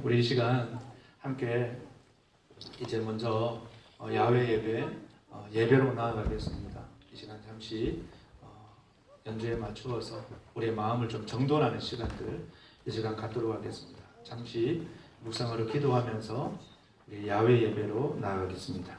우리 이 시간 함께 이제 먼저 야외 예배, 예배로 나아가겠습니다. 이 시간 잠시 연주에 맞추어서 우리의 마음을 좀 정돈하는 시간들 이 시간 갖도록 하겠습니다. 잠시 묵상으로 기도하면서 우리 야외 예배로 나아가겠습니다.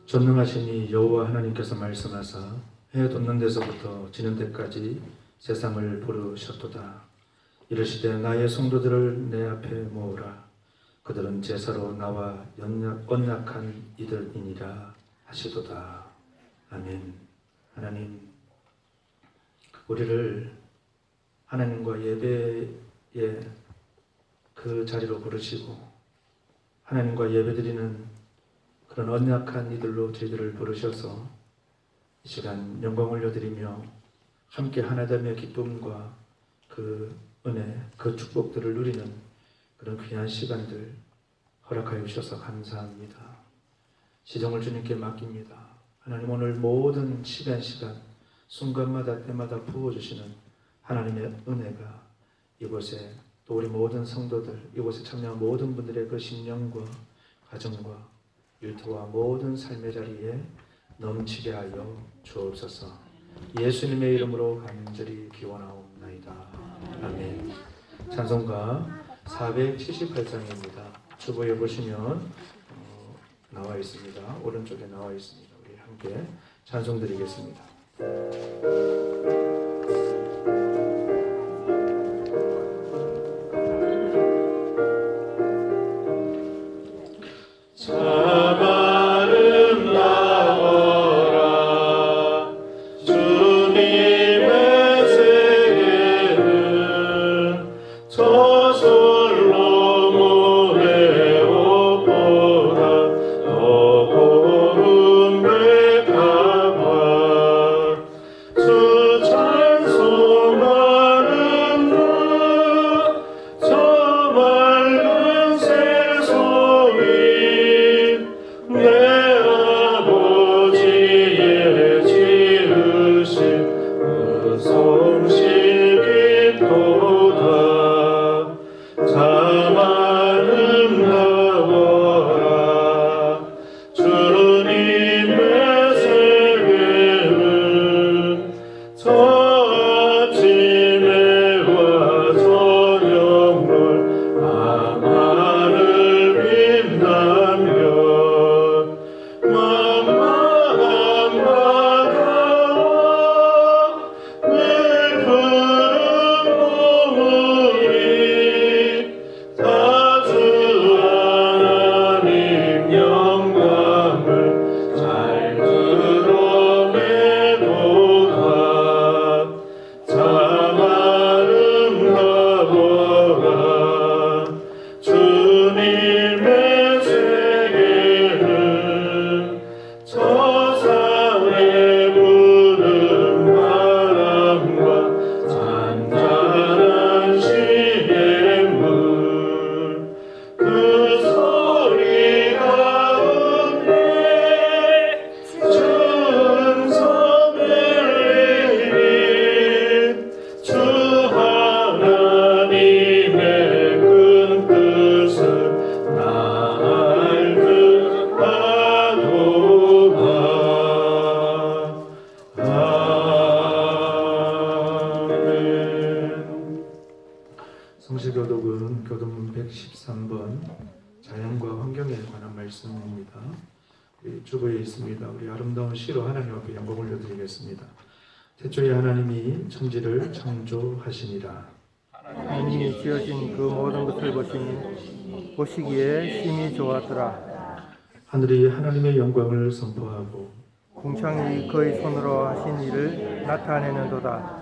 전능하신 이 여호와 하나님께서 말씀하사 해 돋는 데서부터 지는 때까지 세상을 부르셨도다. 이르시되 나의 성도들을 내 앞에 모으라. 그들은 제사로 나와 언약한 이들이니라 하시도다. 아멘. 하나님, 우리를 하나님과 예배의 그 자리로 부르시고 하나님과 예배드리는 그런 언약한 이들로 저희들을 부르셔서 이 시간 영광 올려드리며 함께 하나됨의 기쁨과 그 은혜, 그 축복들을 누리는 그런 귀한 시간들 허락하여 주셔서 감사합니다. 시정을 주님께 맡깁니다. 하나님, 오늘 모든 시간 순간마다 때마다 부어주시는 하나님의 은혜가 이곳에 또 우리 모든 성도들, 이곳에 참여한 모든 분들의 그 심령과 가정과 일터와 모든 삶의 자리에 넘치게 하여 주옵소서. 예수님의 이름으로 간절히 기원하옵나이다. 아멘. 찬송가 478장입니다. 주보에 보시면 나와 있습니다. 오른쪽에 나와 있습니다. 우리 함께 찬송 드리겠습니다. 교독은 교독문 113번 자연과 환경에 관한 말씀입니다. 주보에 있습니다. 우리 아름다운 시로 하나님 앞에 영광 올려드리겠습니다. 태초에 하나님이 천지를 창조하시니라. 하나님이 지으신 그 모든 것을 보시기에 심히 좋았더라. 하늘이 하나님의 영광을 선포하고 궁창이 그의 손으로 하신 일을 나타내는도다.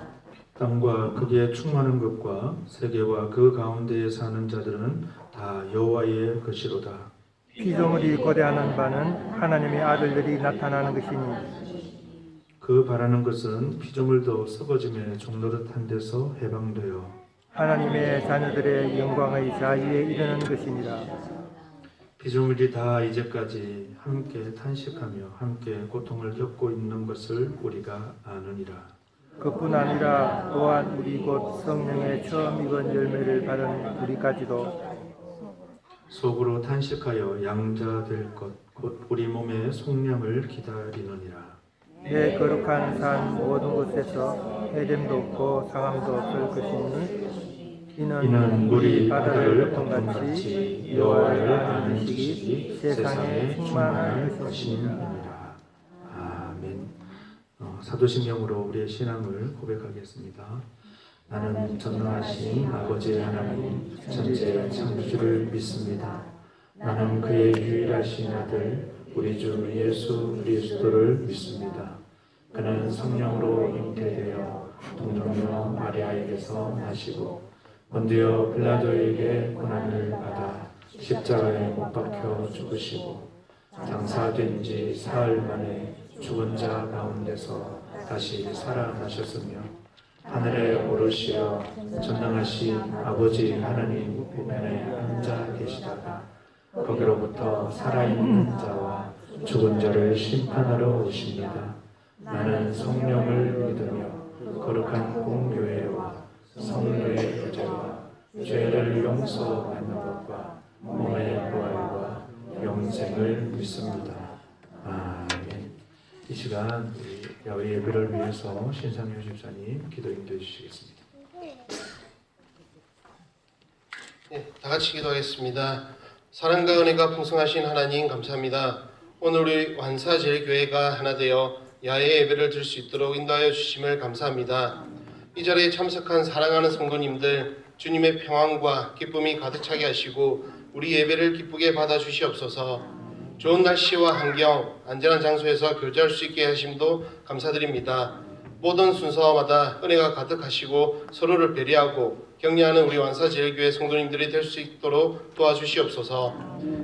땅과 거기에 충만한 것과 세계와 그 가운데에 사는 자들은 다 여호와의 것이로다. 피조물이 고대하는 바는 하나님의 아들들이 나타나는 것이니 그 바라는 것은 피조물도 썩어짐에 종노릇한 데서 해방되어 하나님의 자녀들의 영광의 자유에 이르는 것이니라. 피조물이 다 이제까지 함께 탄식하며 함께 고통을 겪고 있는 것을 우리가 아느니라. 그뿐 아니라 또한 우리 곧 성령의 처음 익은 열매를 받은 우리까지도 속으로 탄식하여 양자 될 것 곧 우리 몸의 속량을 기다리느니라. 내 거룩한 산 모든 곳에서 해됨도 없고 상함도 없을 것이니 이는 물이 바다를 덮음같이 여호와를 아는 지식이 세상에 충만할 것이니라. 아멘. 사도신경으로 우리의 신앙을 고백하겠습니다. 나는 전능하신 아버지 하나님 천지의 창조주를 믿습니다. 나는 그의 유일하신 아들 우리 주 예수 그리스도를 믿습니다. 그는 성령으로 잉태되어 동정녀 마리아에게서 나시고 본디오 빌라도에게 고난을 받아 십자가에 못 박혀 죽으시고 장사된 지 사흘 만에 죽은 자 가운데서 다시 살아나셨으며 하늘에 오르시어 전능하신 아버지 하나님 우편에 앉아 계시다가 거기로부터 살아있는 자와 죽은 자를 심판하러 오십니다. 나는 성령을 믿으며 거룩한 공교회와 성도의 교제와 죄를 용서받는 것과 몸의 부활과 영생을 믿습니다. 아멘. 이 시간 야외 예배를 위해서 신상효 집사님 기도 인도해 주시겠습니다. 네, 다 같이 기도하겠습니다. 사랑과 은혜가 풍성하신 하나님 감사합니다. 오늘 우리 완사제일교회가 하나 되어 야외 예배를 드릴 수 있도록 인도하여 주심을 감사합니다. 이 자리에 참석한 사랑하는 성도님들 주님의 평안과 기쁨이 가득 차게 하시고 우리 예배를 기쁘게 받아 주시옵소서. 좋은 날씨와 환경, 안전한 장소에서 교제할 수 있게 하심도 감사드립니다. 모든 순서마다 은혜가 가득하시고 서로를 배려하고 격려하는 우리 완사제일교회 성도님들이 될 수 있도록 도와주시옵소서.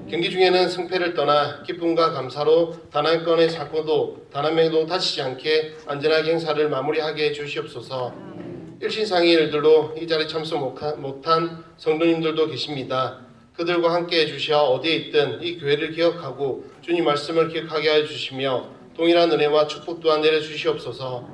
경기 중에는 승패를 떠나 기쁨과 감사로 단 한 건의 사고도 단 한 명도 다치지 않게 안전하게 행사를 마무리하게 해주시옵소서. 일신상의 일들로 이 자리에 참석 못한 성도님들도 계십니다. 그들과 함께 해주셔 어디에 있든 이 교회를 기억하고 주님 말씀을 기억하게 해주시며 동일한 은혜와 축복 또한 내려주시옵소서.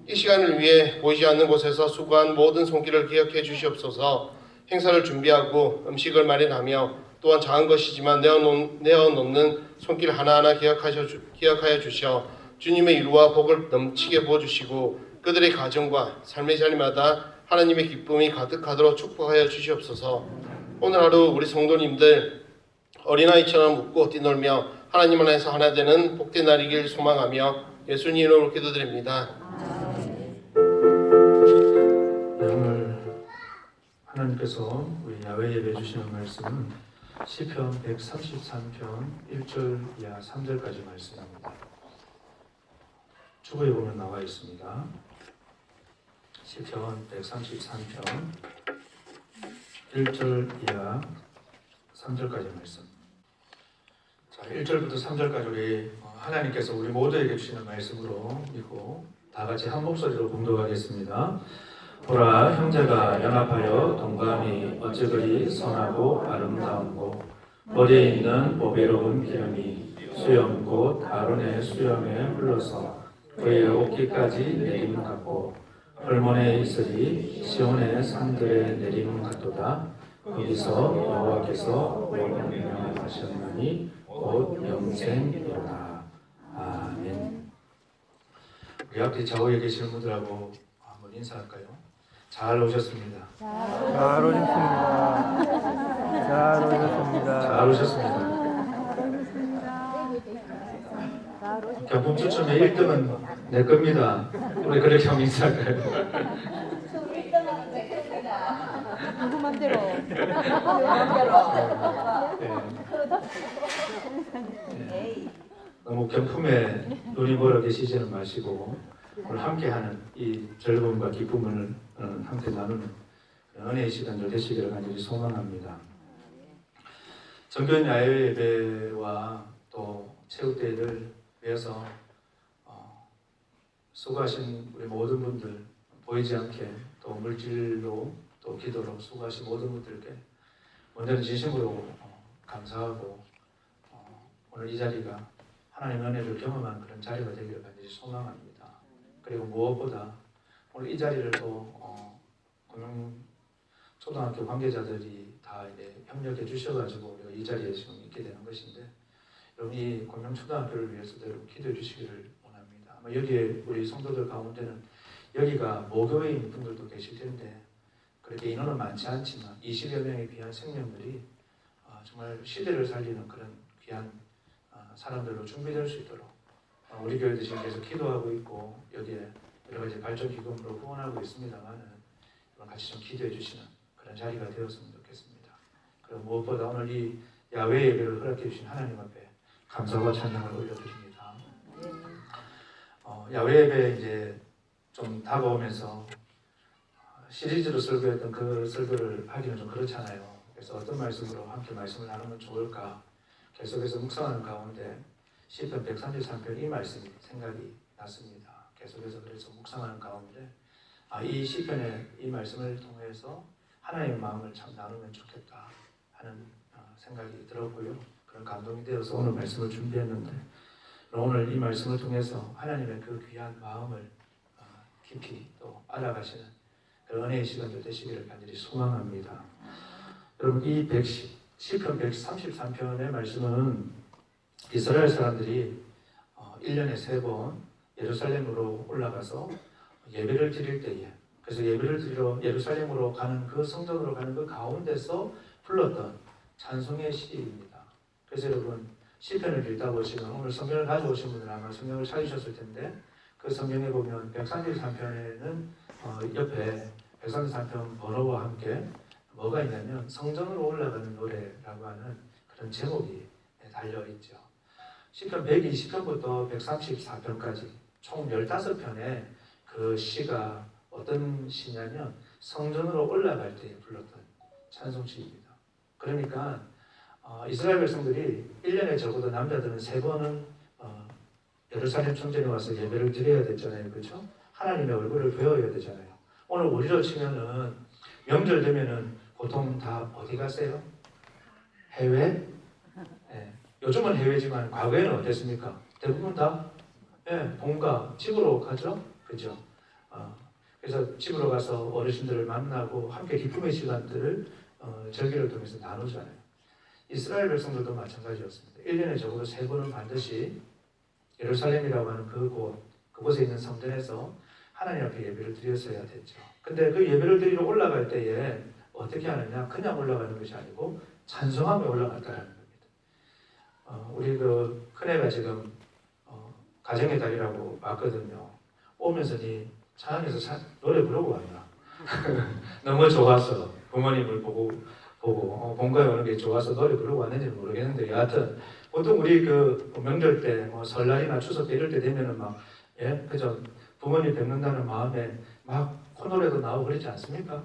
이 시간을 위해 보이지 않는 곳에서 수고한 모든 손길을 기억해 주시옵소서. 행사를 준비하고 음식을 마련하며 또한 작은 것이지만 내어놓는 손길 하나하나 기억하여 주셔 주님의 위로와 복을 넘치게 부어주시고 그들의 가정과 삶의 자리마다 하나님의 기쁨이 가득하도록 축복하여 주시옵소서. 오늘 하루 우리 성도님들 어린아이처럼 웃고 뛰놀며 하나님 안에서 하나 되는 복된 날이길 소망하며 예수님 이름으로 기도드립니다. 오늘 하나님께서 우리 야외 예배 주시는 말씀은 시편 133편 1절 이하 3절까지 말씀입니다. 주보에 보면 나와 있습니다. 시편 133편 1절 이하 3절까지 말씀. 자, 1절부터 3절까지 우리 하나님께서 우리 모두에게 주시는 말씀으로 읽고 다 같이 한 목소리로 공독하겠습니다. 보라, 형제가 연합하여 동감이 어찌 그리 선하고 아름다운고 머리에 있는 보배로운 기름이 수염 곧 아론의 수염에 흘러서 그의 옷깃까지 내림 같고 헐몬에 있으리 시온의 산들에 내림 같도다. 거기서 여호와께서 명령하셨나니 곧 영생이로다. 아멘. 우리 앞에 좌우에 계시는 분들하고 한번 인사할까요? 잘 오셨습니다. 잘 오셨습니다. 잘 오셨습니다. 잘 오셨습니다. 경품 추첨의 1등은 내 겁니다. 우리 그렇게 하면 인사할까요? 누구 맘대로. 네. 너무 경품에 눈이 멀어 계시지는 마시고 오늘 함께하는 이 즐거움과 기쁨을 함께 나누는 은혜의 시간들 되시기를 간절히 소망합니다. 정교인 야외 예배와 또 체육대회를 위해서 수고하신 우리 모든 분들, 보이지 않게 또 물질로 또 기도로 수고하신 모든 분들께 먼저는 진심으로 감사하고 오늘 이 자리가 하나님의 은혜를 경험한 그런 자리가 되기를 간절히 소망합니다. 그리고 무엇보다 오늘 이 자리를 또 초등학교 관계자들이 다 이제 협력해 주셔가지고 우리가 이 자리에 지금 있게 되는 것인데, 여러분 이 광명초등학교를 위해서도 여러분 기도해 주시기를 원합니다. 아마 여기에 우리 성도들 가운데는 여기가 모교회인 분들도 계실 텐데 그렇게 인원은 많지 않지만 20여 명의 귀한 생명들이 정말 시대를 살리는 그런 귀한 사람들로 준비될 수 있도록 우리 교회도 지금 계속 기도하고 있고 여기에 여러 가지 발전 기금으로 후원하고 있습니다만은 같이 좀 기도해 주시는 그런 자리가 되었으면 좋겠습니다. 그리고 무엇보다 오늘 이 야외 예배를 허락해 주신 하나님 앞에 감사와 찬양을 올려드립니다. 야외 예배 이제 좀 다가오면서 시리즈로 설교했던 그 설교를 하기는 좀 그렇잖아요. 그래서 어떤 말씀으로 함께 말씀을 나누면 좋을까 계속해서 묵상하는 가운데 시편 133편 이 말씀이 생각이 났습니다. 계속해서 그래서 묵상하는 가운데 이 시편의 이 말씀을 통해서 하나님의 마음을 참 나누면 좋겠다 하는 생각이 들었고요. 그런 감동이 되어서 오늘 말씀을 준비했는데 오늘 이 말씀을 통해서 하나님의 그 귀한 마음을 깊이 또 알아가시는 그 은혜의 시간들 되시기를 간절히 소망합니다. 여러분 이 시편 133편의 말씀은 이스라엘 사람들이 1년에 3번 예루살렘으로 올라가서 예배를 드릴 때에, 그래서 예배를 드리러 예루살렘으로 가는 그 성전으로 가는 그 가운데서 불렀던 찬송의 시입니다. 그래서 여러분 시편을 읽다 보시면 오늘 성경을 가져오신 분들은 아마 성경을 찾으셨을 텐데 그 성경에 보면 133편에는 옆에 133편 번호와 함께 뭐가 있냐면 성전으로 올라가는 노래라고 하는 그런 제목이 달려있죠. 시편 120편부터 134편까지 총 15편의 그 시가 어떤 시냐면 성전으로 올라갈 때 불렀던 찬송시입니다. 그러니까 이스라엘 백성들이 1년에 적어도 남자들은 3번은 예루살렘 성전에 와서 예배를 드려야 됐잖아요. 그렇죠? 하나님의 얼굴을 배워야 되잖아요. 오늘 우리로 치면은 명절 되면은 보통 다 어디 가세요? 해외? 네. 요즘은 해외지만 과거에는 어땠습니까? 대부분 다 본가, 집으로 가죠? 그죠? 그래서 집으로 가서 어르신들을 만나고 함께 기쁨의 시간들을 절기를 통해서 나누잖아요. 이스라엘 백성들도 마찬가지였습니다. 1년에 적어도 3번은 반드시 예루살렘이라고 하는 그곳에 있는 성전에서 하나님 앞에 예배를 드렸어야 됐죠. 근데 그 예배를 드리러 올라갈 때에 어떻게 하느냐? 그냥 올라가는 것이 아니고 찬송하며 올라갔다는 겁니다. 우리 그 큰애가 지금 가정의 달이라고 왔거든요. 오면서니 차 안에서 노래 부르고 왔나? 너무 좋아서 부모님을 보고 본가에 오는 게 좋아서 노래 부르고 왔는지는 모르겠는데 여하튼 보통 우리 그 명절 때 설날이나 추석 때 이럴 때 되면은 그죠? 부모님 뵙는다는 마음에 막 코노래도 나오고 그러지 않습니까?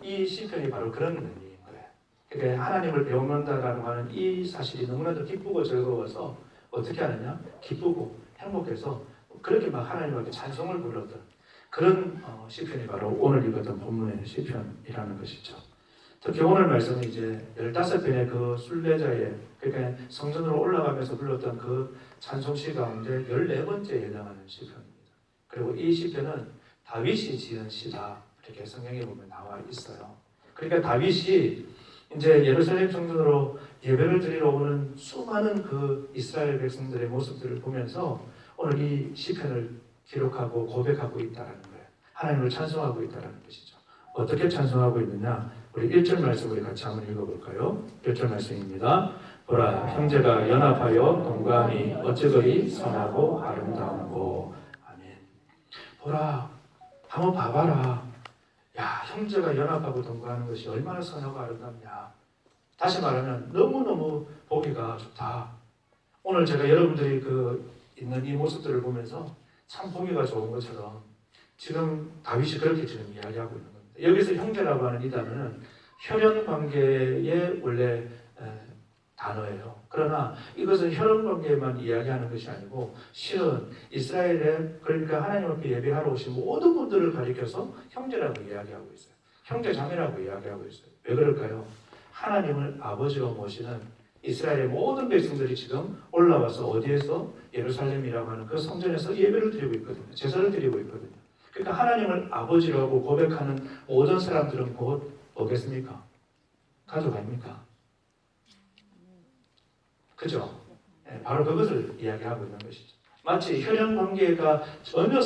이 시편이 바로 그런 의미인 거예요. 그러니까 하나님을 배운다라고 하는 이 사실이 너무나도 기쁘고 즐거워서 어떻게 하느냐? 기쁘고 행복해서 그렇게 막 하나님 앞에 찬송을 불렀던 그런 시편이 바로 오늘 읽었던 본문의 시편이라는 것이죠. 특히 오늘 말씀은 이제 15편의 그 순례자의, 그러니까 성전으로 올라가면서 불렀던 그 찬송시 가운데 14번째에 해당하는 시편입니다. 그리고 이 시편은 다윗이 지은 시다, 이렇게 성경에 보면 나와 있어요. 그러니까 다윗이 이제 예루살렘 성전으로 예배를 드리러 오는 수많은 그 이스라엘 백성들의 모습들을 보면서 오늘 이 시편을 기록하고 고백하고 있다는 거예요. 하나님을 찬송하고 있다는 것이죠. 어떻게 찬송하고 있느냐? 우리 1절 말씀 우리 같이 한번 읽어볼까요? 1절 말씀입니다. 보라, 형제가 연합하여 동거하니 어찌 그리 선하고 아름다운고. 아멘. 보라, 한번 봐봐라. 야, 형제가 연합하고 동거하는 것이 얼마나 선하고 아름답냐. 다시 말하면 너무너무 보기가 좋다. 오늘 제가 여러분들이 있는 이 모습들을 보면서 참 보기가 좋은 것처럼 지금 다윗이 그렇게 지금 이야기하고 있는 겁니다. 여기서 형제라고 하는 이 단어는 혈연 관계의 원래 단어예요. 그러나 이것은 혈연 관계만 이야기하는 것이 아니고 실은 이스라엘에 그러니까 하나님 앞에 예배하러 오신 모든 분들을 가리켜서 형제라고 이야기하고 있어요. 형제 자매라고 이야기하고 있어요. 왜 그럴까요? 하나님을 아버지로 모시는 이스라엘의 모든 백성들이 지금 올라와서 어디에서 예루살렘이라고 하는 그 성전에서 예배를 드리고 있거든요. 제사를 드리고 있거든요. 그러니까 하나님을 아버지라고 고백하는 모든 사람들은 곧 뭐겠습니까? 가족 아닙니까? 그죠? 네, 바로 그것을 이야기하고 있는 것이죠. 마치 혈연 관계가 전혀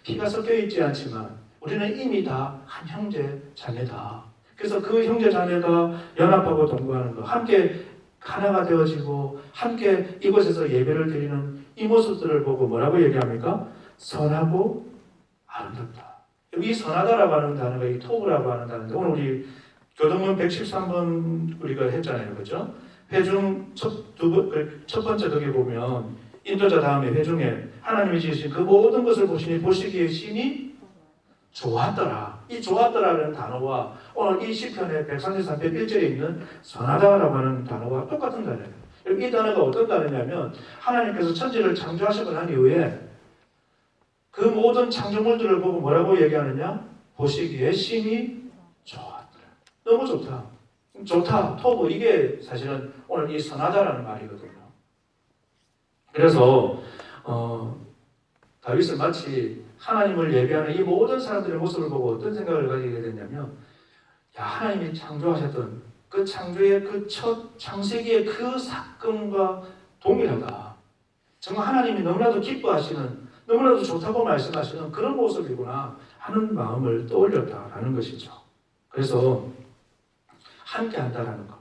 피가 섞여 있지 않지만 우리는 이미 다 한 형제 자매다. 그래서 그 형제 자매가 연합하고 동거하는 것, 함께 하나가 되어지고 함께 이곳에서 예배를 드리는 이 모습들을 보고 뭐라고 얘기합니까? 선하고 아름답다. 여기 선하다라고 하는 단어가 이 토브라고 하는 단어인데 오늘 우리 교동문 113번 우리가 했잖아요. 그죠? 회중 첫 번째 덕에 보면 인도자 다음에 회중에 하나님이 지으신 그 모든 것을 보시기에 심히 좋았더라. 이 좋았더라는 단어와 오늘 이 시편의 133편 1절에 있는 선하다라고 하는 단어와 똑같은 단어예요. 이 단어가 어떤 단어냐면 하나님께서 천지를 창조하시고 난 이후에 그 모든 창조물들을 보고 뭐라고 얘기하느냐? 보시기에 심히 좋았더라. 너무 좋다. 좋다. 토브 이게 사실은 오늘 이 선하다라는 말이거든요. 그래서 다윗은 마치 하나님을 예배하는 이 모든 사람들의 모습을 보고 어떤 생각을 가지게 됐냐면 야, 하나님이 창조하셨던 그 창조의 그 첫 창세기의 그 사건과 동일하다. 정말 하나님이 너무나도 기뻐하시는 너무나도 좋다고 말씀하시는 그런 모습이구나 하는 마음을 떠올렸다라는 것이죠. 그래서 함께 한다라는 것,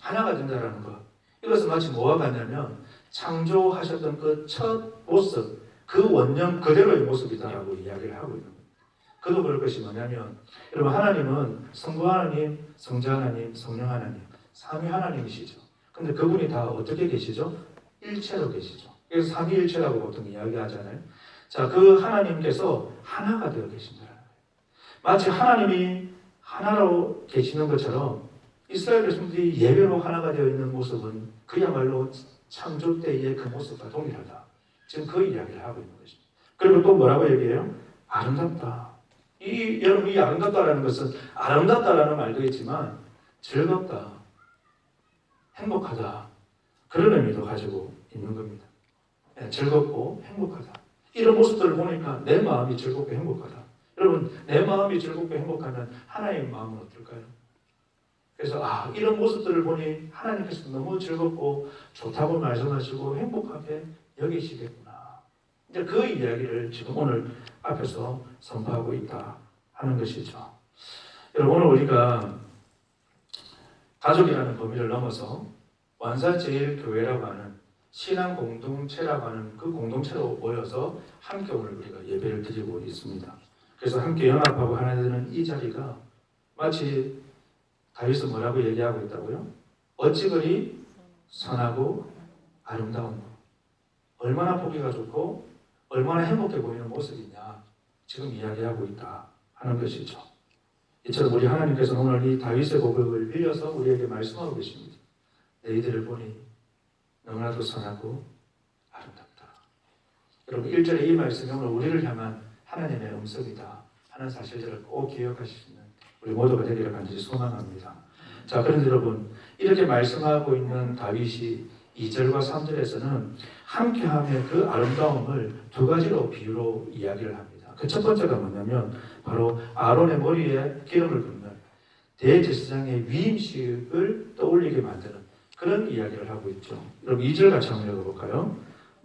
하나가 된다라는 것, 이것은 마치 뭐와 같냐면 창조하셨던 그 첫 모습, 그 원념 그대로의 모습이다라고 이야기를 하고 있는 겁니다. 그도 그럴 것이 뭐냐면 여러분 하나님은 성부 하나님, 성자 하나님, 성령 하나님, 삼위 하나님이시죠. 근데 그분이 다 어떻게 계시죠? 일체로 계시죠. 그래서 삼위일체라고 보통 이야기하잖아요. 자, 그 하나님께서 하나가 되어 계신다는 거예요. 마치 하나님이 하나로 계시는 것처럼 이스라엘 백성들이 예배로 하나가 되어 있는 모습은 그야말로 창조 때의 그 모습과 동일하다. 지금 그 이야기를 하고 있는 것입니다. 그리고 또 뭐라고 얘기해요? 아름답다. 여러분 이 아름답다라는 것은 아름답다라는 말도 있지만 즐겁다, 행복하다 그런 의미도 가지고 있는 겁니다. 즐겁고 행복하다. 이런 모습들을 보니까 내 마음이 즐겁고 행복하다. 여러분 내 마음이 즐겁고 행복하면 하나님의 마음은 어떨까요? 그래서 이런 모습들을 보니 하나님께서 너무 즐겁고 좋다고 말씀하시고 행복하게 여기시겠구나. 이제 그 이야기를 지금 오늘 앞에서 선포하고 있다 하는 것이죠. 여러분 오늘 우리가 가족이라는 범위를 넘어서 완사제일교회라고 하는 신앙 공동체라고 하는 그 공동체로 모여서 함께 오늘 우리가 예배를 드리고 있습니다. 그래서 함께 연합하고 하나 되는 이 자리가 마치 다윗은 뭐라고 얘기하고 있다고요? 어찌 그리 선하고 아름다운 것. 얼마나 보기가 좋고 얼마나 행복해 보이는 모습이냐 지금 이야기하고 있다 하는 것이죠. 이처럼 우리 하나님께서는 오늘 이 다윗의 고백을 빌려서 우리에게 말씀하고 계십니다. 너희들을 보니 너무나도 선하고 아름답다. 여러분 1절의 이 말씀이 오늘 우리를 향한 하나님의 음성이다 하는 사실들을 꼭 기억하시는 우리 모두가 되기를 간절히 소망합니다. 자, 그런데 여러분 이렇게 말씀하고 있는 다윗이 2절과 3절에서는 함께함의 그 아름다움을 두 가지로 비유로 이야기를 합니다. 그 첫 번째가 뭐냐면 바로 아론의 머리에 기름을 붓는 대제사장의 위임식을 떠올리게 만드는 그런 이야기를 하고 있죠. 여러분 2절 같이 한번 읽어볼까요?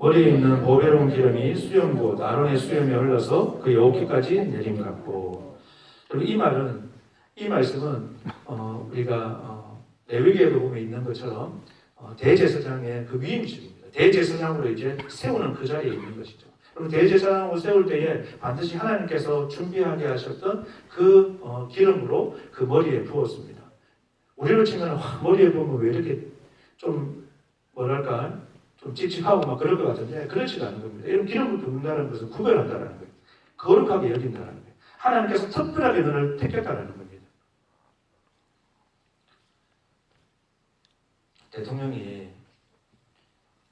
머리에 있는 보배로운 기름이 수염곧 아론의 수염에 흘러서 그의 어깨까지 내림 같고. 그리고 이 말씀은 우리가 레위기에도 보면 있는 것처럼 대제사장의 그 위임식입니다. 대제사장으로 이제 세우는 그 자리에 있는 것이죠. 그럼 대제사장으로 세울 때에 반드시 하나님께서 준비하게 하셨던 그 기름으로 그 머리에 부었습니다. 우리로 치면 머리에 부으면 왜 이렇게 좀 뭐랄까 좀 찝찝하고 막 그럴 것 같은데 그렇지가 않은 겁니다. 이런 기름을 붓는다는 것은 구별한다는 거예요. 거룩하게 여긴다는 거예요. 하나님께서 특별하게 너를 택했다는 겁니다. 대통령이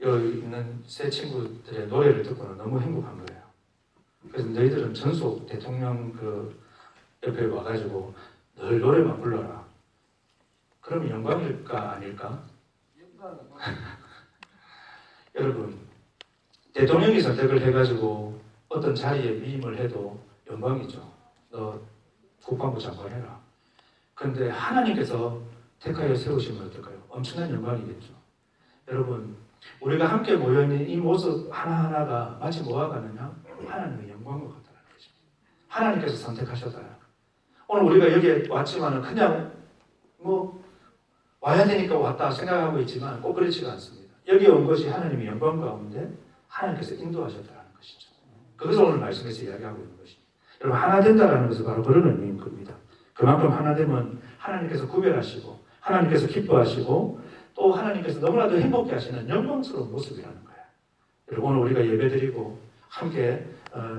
여기 있는 새 친구들의 노래를 듣고는 너무 행복한 거예요. 그래서 너희들은 전속 대통령 그 옆에 와가지고 늘 노래만 불러라. 그러면 영광일까 아닐까? 여러분, 대통령이 선택을 해가지고 어떤 자리에 위임을 해도 영광이죠. 너 국방부 장관 해라. 그런데 하나님께서 택하여 세우시면 어떨까요? 엄청난 영광이겠죠. 여러분, 우리가 함께 모여있는 이 모습 하나하나가 마치 뭐와 같느냐? 하나님의 영광과 같다는 것입니다. 하나님께서 선택하셨다. 오늘 우리가 여기에 왔지만은 그냥 뭐 와야 되니까 왔다 생각하고 있지만 꼭 그렇지가 않습니다. 여기 온 것이 하나님의 영광 가운데 하나님께서 인도하셨다는 것이죠. 그것을 오늘 말씀에서 이야기하고 있는 것입니다. 여러분, 하나 된다는 것은 바로 그런 의미인 겁니다. 그만큼 하나 되면 하나님께서 구별하시고 하나님께서 기뻐하시고 또 하나님께서 너무나도 행복해 하시는 영광스러운 모습이라는 거예요. 여러분, 오늘 우리가 예배드리고 함께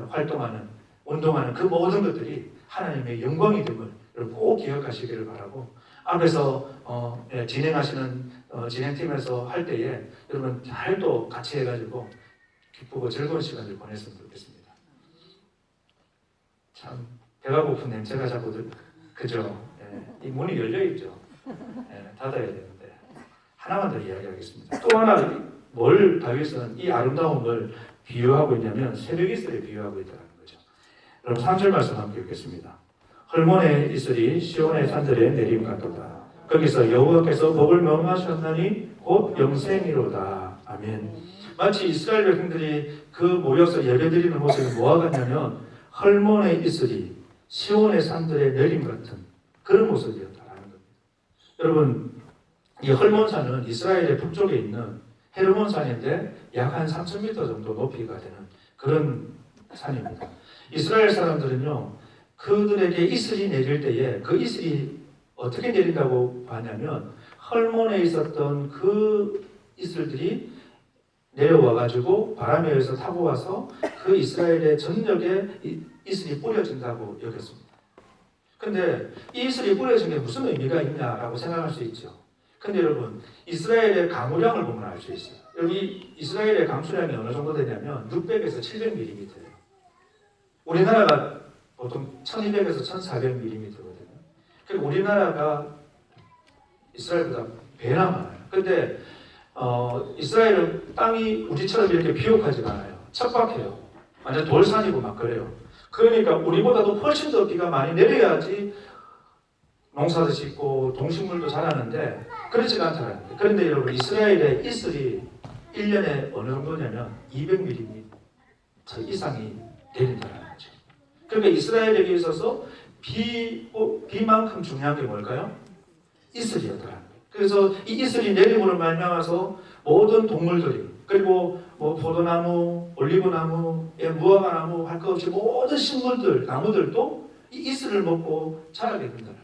활동하는 운동하는 그 모든 것들이 하나님의 영광이 됨을 여러분 꼭 기억하시기를 바라고, 앞에서 진행하시는 진행팀에서 할 때에 여러분 잘 또 같이 해가지고 기쁘고 즐거운 시간을 보냈으면 좋겠습니다. 참 배가 고픈 냄새가 자꾸 그죠? 이 문이 열려 있죠. 닫아야 되는데 하나만 더 이야기하겠습니다. 또 하나 뭘 다윗은 이 아름다움을 비유하고 있냐면 새벽 이슬에 비유하고 있다는 거죠. 여러분 3절 말씀 함께 읽겠습니다. 헐몬의 이슬이 시온의 산들에 내림 같도다. 거기서 여호와께서 복을 명하셨나니 곧 영생이로다. 아멘. 마치 이스라엘 백성들이 그 모여서 예배드리는 모습이 뭐와 같냐면 헐몬의 이슬이 시온의 산들에 내림 같은 그런 모습이었다라는 겁니다. 여러분, 이 헐몬산은 이스라엘의 북쪽에 있는 헤르몬산인데 약 한 3,000m 정도 높이가 되는 그런 산입니다. 이스라엘 사람들은요, 그들에게 이슬이 내릴 때에 그 이슬이 어떻게 내린다고 봤냐면 헐몬에 있었던 그 이슬들이 내려와가지고 바람에 의해서 타고 와서 그 이스라엘의 전역에 이슬이 뿌려진다고 여겼습니다. 근데 이 이슬이 뿌려진 게 무슨 의미가 있냐라고 생각할 수 있죠. 근데 여러분, 이스라엘의 강우량을 보면 알 수 있어요. 여기 이스라엘의 강수량이 어느 정도 되냐면 600에서 700mm예요. 우리나라가 보통 1200에서 1400mm거든요. 그리고 우리나라가 이스라엘보다 배나 많아요. 근데 이스라엘은 땅이 우리처럼 이렇게 비옥하지가 않아요. 척박해요. 완전 돌산이고 막 그래요. 그러니까 우리보다도 훨씬 더 비가 많이 내려야지 농사도 짓고 동식물도 자라는데 그렇지가 않다는 거예요. 그런데 여러분, 이스라엘의 이슬이 1년에 어느 정도냐면 200mm 이상이 내린다는 거죠. 그러니까 이스라엘에게 있어서 비만큼 중요한 게 뭘까요? 이슬이었다는 거예요. 그래서 이 이슬이 내림으로 말미암아서 모든 동물들이, 그리고 뭐 포도나무, 올리브나무, 무화과나무 할 것 없이 모든 식물들, 나무들도 이 이슬을 먹고 자라게 된다는 거예요.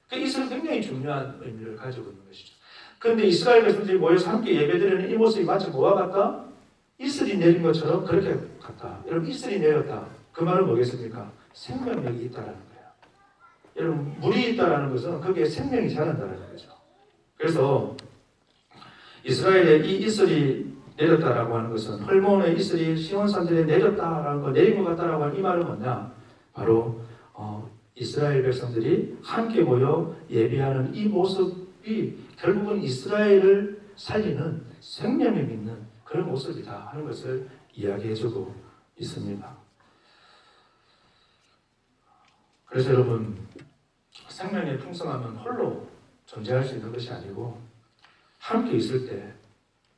그 이슬은 굉장히 중요한 의미를 가지고 있는 것이죠. 그런데 이스라엘 백성들이 모여서 함께 예배드리는 이 모습이 마치 뭐와 같다? 이슬이 내린 것처럼 그렇게 같다. 여러분, 이슬이 내렸다. 그 말은 뭐겠습니까? 생명력이 있다라는 거예요. 여러분, 물이 있다라는 것은 거기에 생명이 자란다는 거죠. 그래서 이스라엘에 이 이슬이 내렸다라고 하는 것은 헐몬의 이슬이 시온산들에 내렸다라는 거, 내린 것 같다라고 하는 이 말은 뭐냐? 바로 이스라엘 백성들이 함께 모여 예배하는 이 모습이 결국은 이스라엘을 살리는 생명력 있는 그런 모습이다 하는 것을 이야기해주고 있습니다. 그래서 여러분, 생명의 풍성함은 홀로 존재할 수 있는 것이 아니고 함께 있을 때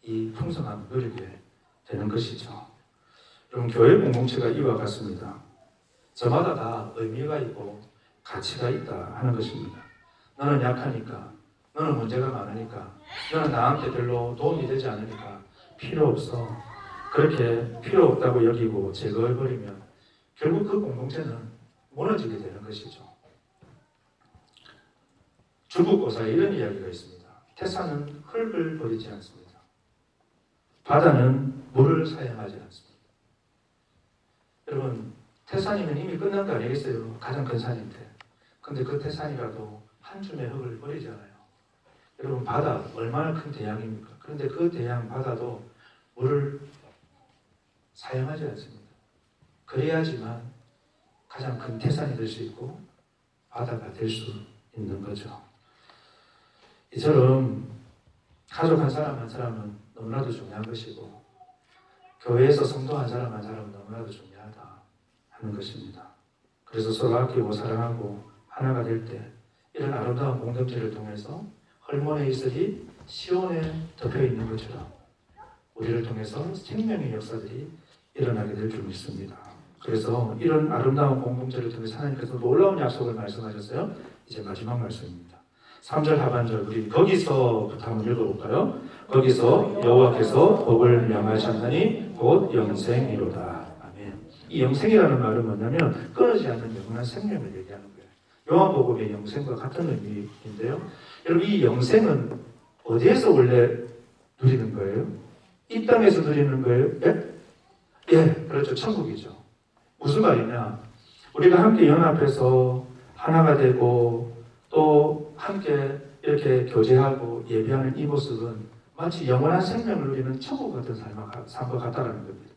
이 풍성함 누리게 되는 것이죠. 여러분, 교회 공동체가 이와 같습니다. 저마다 다 의미가 있고 가치가 있다 하는 것입니다. 너는 약하니까, 너는 문제가 많으니까, 너는 나한테 별로 도움이 되지 않으니까 필요 없어. 그렇게 필요 없다고 여기고 제거해버리면 결국 그 공동체는 무너지게 되는 것이죠. 중국고사에 이런 이야기가 있습니다. 태산은 흙을 버리지 않습니다. 바다는 물을 사용하지 않습니다. 여러분, 태산이면 이미 끝난 거 아니겠어요? 가장 큰 산인데. 근데 그 태산이라도 한 줌의 흙을 버리잖아요. 여러분, 바다 얼마나 큰 대양입니까? 그런데 그 대양 바다도 물을 사용하지 않습니다. 그래야지만 가장 큰 태산이 될 수 있고 바다가 될 수 있는 거죠. 이처럼 가족 한 사람 한 사람은 너무나도 중요한 것이고 교회에서 성도 한 사람 한 사람은 너무나도 중요하다 하는 것입니다. 그래서 서로 아끼고 사랑하고 하나가 될 때 이런 아름다운 공동체를 통해서 헐몬의 이슬이 시온에 덮여 있는 것처럼 우리를 통해서 생명의 역사들이 일어나게 될 줄 믿습니다. 그래서 이런 아름다운 공동체를 통해서 하나님께서 놀라운 약속을 말씀하셨어요. 이제 마지막 말씀입니다. 3절 하반절 우리 거기서부터 한번 읽어볼까요? 거기서 여호와께서 복을 명하셨나니 곧 영생이로다. 아멘. 이 영생이라는 말은 뭐냐면 끊어지지 않는 영원한 생명을 얘기하는 거예요. 요한복음의 영생과 같은 의미인데요. 여러분, 이 영생은 어디에서 원래 누리는 거예요? 이 땅에서 누리는 거예요? 예? 예, 그렇죠. 천국이죠. 무슨 말이냐? 우리가 함께 연합해서 하나가 되고 또 함께 이렇게 교제하고 예배하는 이 모습은 마치 영원한 생명을 누리는 천국 같은 삶과 같다라는 겁니다.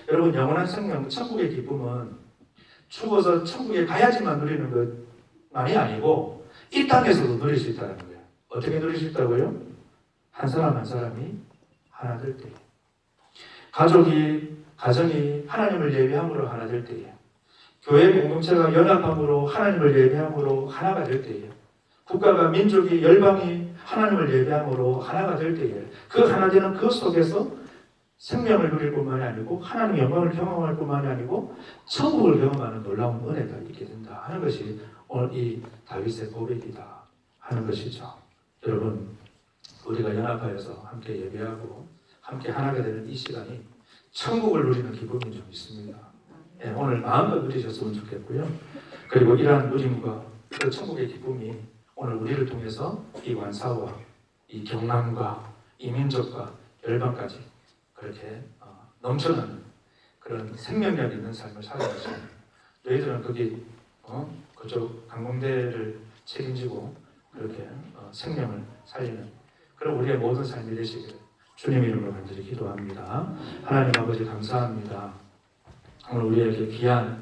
여러분, 영원한 생명, 천국의 기쁨은 죽어서 천국에 가야지만 누리는 것만이 아니고 이 땅에서도 누릴 수 있다는 거예요. 어떻게 누릴 수 있다고요? 한 사람 한 사람이 하나 될 때, 가정이 하나님을 예배함으로 하나 될 때에, 교회 공동체가 연합함으로 하나님을 예배함으로 하나가 될 때에, 국가가 민족이 열방이 하나님을 예배함으로 하나가 될 때에 그 하나 되는 그 속에서 생명을 누릴 뿐만이 아니고 하나님의 영광을 경험할 뿐만이 아니고 천국을 경험하는 놀라운 은혜가 있게 된다 하는 것이 오늘 이 다윗의 고백이다 하는 것이죠. 여러분, 우리가 연합하여서 함께 예배하고 함께 하나가 되는 이 시간이 천국을 누리는 기쁨이 좀 있습니다. 예, 오늘 마음껏 누리셨으면 좋겠고요. 그리고 이러한 누림과 그 천국의 기쁨이 오늘 우리를 통해서 이 완사와 이 경남과 이 민족과 열방까지 그렇게 넘쳐나는 그런 생명력 있는 삶을 살아가시고 너희들은 거기 그쪽 강공대를 책임지고 그렇게 생명을 살리는 그런 우리의 모든 삶이 되시기를 주님 이름으로 간절히 기도합니다. 하나님 아버지 감사합니다. 오늘 우리에게 귀한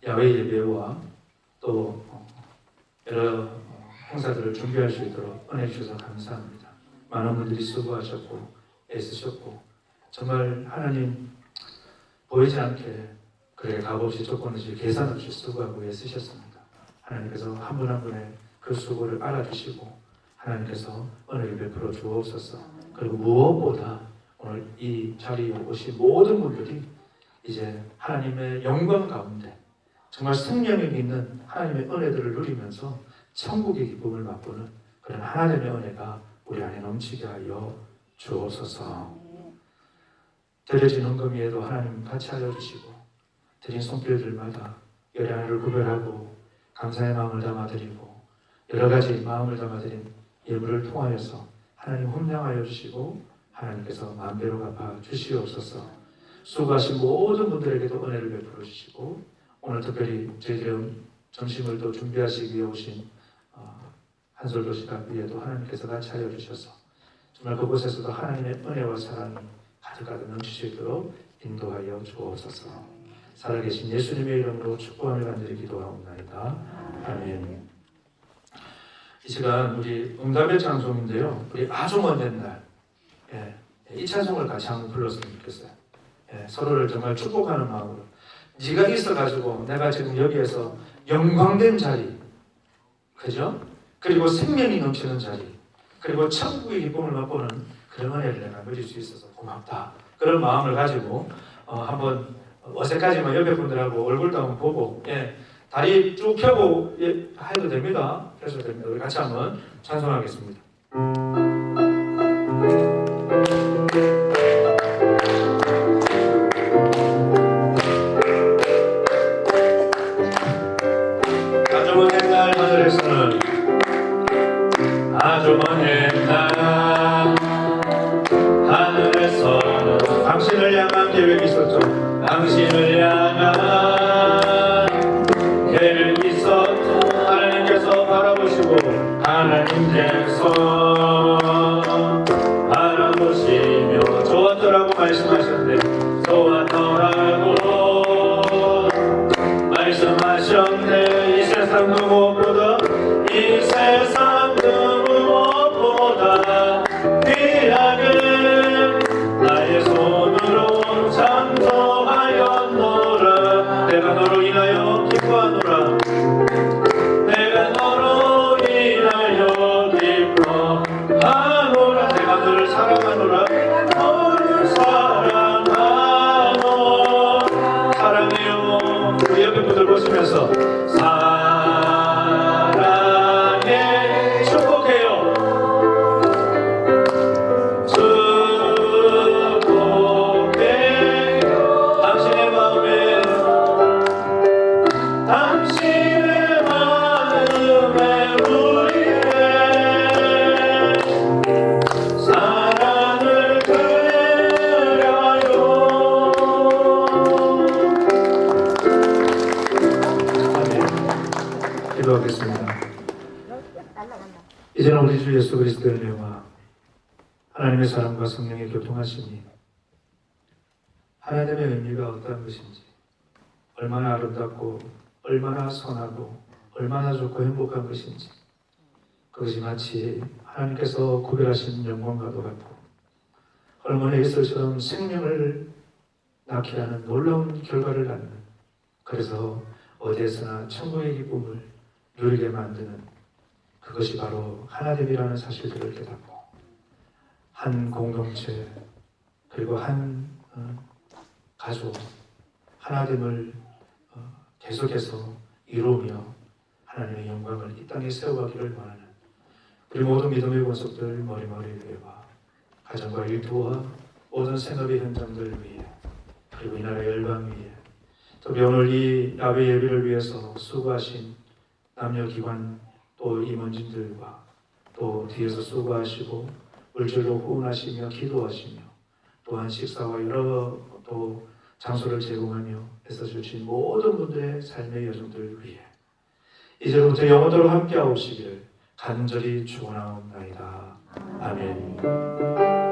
야외 예배와 또 여러 행사들을 준비할 수 있도록 은혜 주셔서 감사합니다. 많은 분들이 수고하셨고 애쓰셨고 정말 하나님 보이지 않게 그래 값없이 조건 없이 계산 없이 수고하고 애쓰셨습니다. 하나님께서 한 분 한 분의 그 수고를 알아주시고 하나님께서 은혜를 베풀어 주옵소서. 그리고 무엇보다 오늘 이 자리에 오신 모든 분들이 이제 하나님의 영광 가운데 정말 생명력 있는 하나님의 은혜들을 누리면서 천국의 기쁨을 맛보는 그런 하나님의 은혜가 우리 안에 넘치게 하여 주옵소서. 드려진 헌금위에도 하나님 같이 알려주시고 드린 손길들마다 열의 하나를 구별하고 감사의 마음을 담아드리고 여러 가지 마음을 담아드린 예물을 통하여서 하나님 훈장하여 주시고 하나님께서 마음대로 갚아 주시옵소서. 수고하신 모든 분들에게도 은혜를 베풀어 주시고 오늘 특별히 저희들의 점심을 또 준비하시기 위해 오신 한솔도시락 위에도 하나님께서 같이 하여 주셔서 정말 그곳에서도 하나님의 은혜와 사랑이 가득가득 넘칠 수 있도록 인도하여 주옵소서. 살아계신 예수님의 이름으로 축복하며 간절히 기도하옵나이다. 아멘. 이 시간 우리 응답의 찬송인데요. 우리 아주 먼 옛날 이 찬송을 같이 한번 불렀으면 좋겠어요. 서로를 정말 축복하는 마음으로 네가 있어가지고 내가 지금 여기에서 영광된 자리, 그죠? 그리고 생명이 넘치는 자리, 그리고 천국의 기쁨을 맛보는 그런 은혜를 내가 누릴 수 있어서 고맙다 그런 마음을 가지고 한번 어색하지만 옆에 분들하고 얼굴도 한번 보고 다리 쭉 펴고 해도 됩니다. 펴셔도 됩니다. 우리 같이 한번 찬송하겠습니다. 아주 먼 옛날 하늘에서는 아주 먼 옛날 하늘에서는 당신을 향한 계획이 있었죠. 당신을 향한 계획이 있었죠. 하나님께서 바라보시고 하나님께서 바라보시며 좋았더라고 말씀하셨는데 좋았더라고 말씀하셨네. 이 세상 누구보다 이 세상 누구보다 귀하게 나의 손으로 창조하였노라. 내가 너로 인하여 기뻐하노라. 내가 너로 인하여 기뻐하노라. 내가 너를 사랑하노라. 너를 사랑하노. 사랑해요. 우리 옆에 분들 보시면서 사랑해 축복해요. 축복해 당신의 마음에 당신의 마음에 우리의 사랑을 그려요. 아멘. 기도하겠습니다. 이제는 우리 주 예수 그리스도의 은혜와 하나님의 사랑과 성령의 교통하심이 하나님의 의미가 어떠한 것인지, 얼마나 아름답고 얼마나 선하고 얼마나 좋고 행복한 것인지, 그것이 마치 하나님께서 구별하신 영광과도 같고 헐몬의 이슬처럼 생명을 낳게 하는 놀라운 결과를 낳는, 그래서 어디에서나 천국의 기쁨을 누리게 만드는 그것이 바로 하나됨이라는 사실들을 깨닫고 한 공동체 그리고 한 가족 하나됨을 계속해서 이루며 하나님의 영광을 이 땅에 세워가기를 원하는 우리 모든 믿음의 권속들 머리머리 위에와 가정과 일터와 모든 생업의 현장들 위에 그리고 이 나라의 열방 위에 특히 오늘 이 야외 예배를 위해서 수고하신 남녀기관 또 임원진들과 또 뒤에서 수고하시고 물질로 후원하시며 기도하시며 또한 식사와 여러 또 장소를 제공하며 애써주신 모든 분들의 삶의 여정들을 위해 이제부터 영원토록 함께하옵시기를 간절히 축원하옵나이다. 아멘.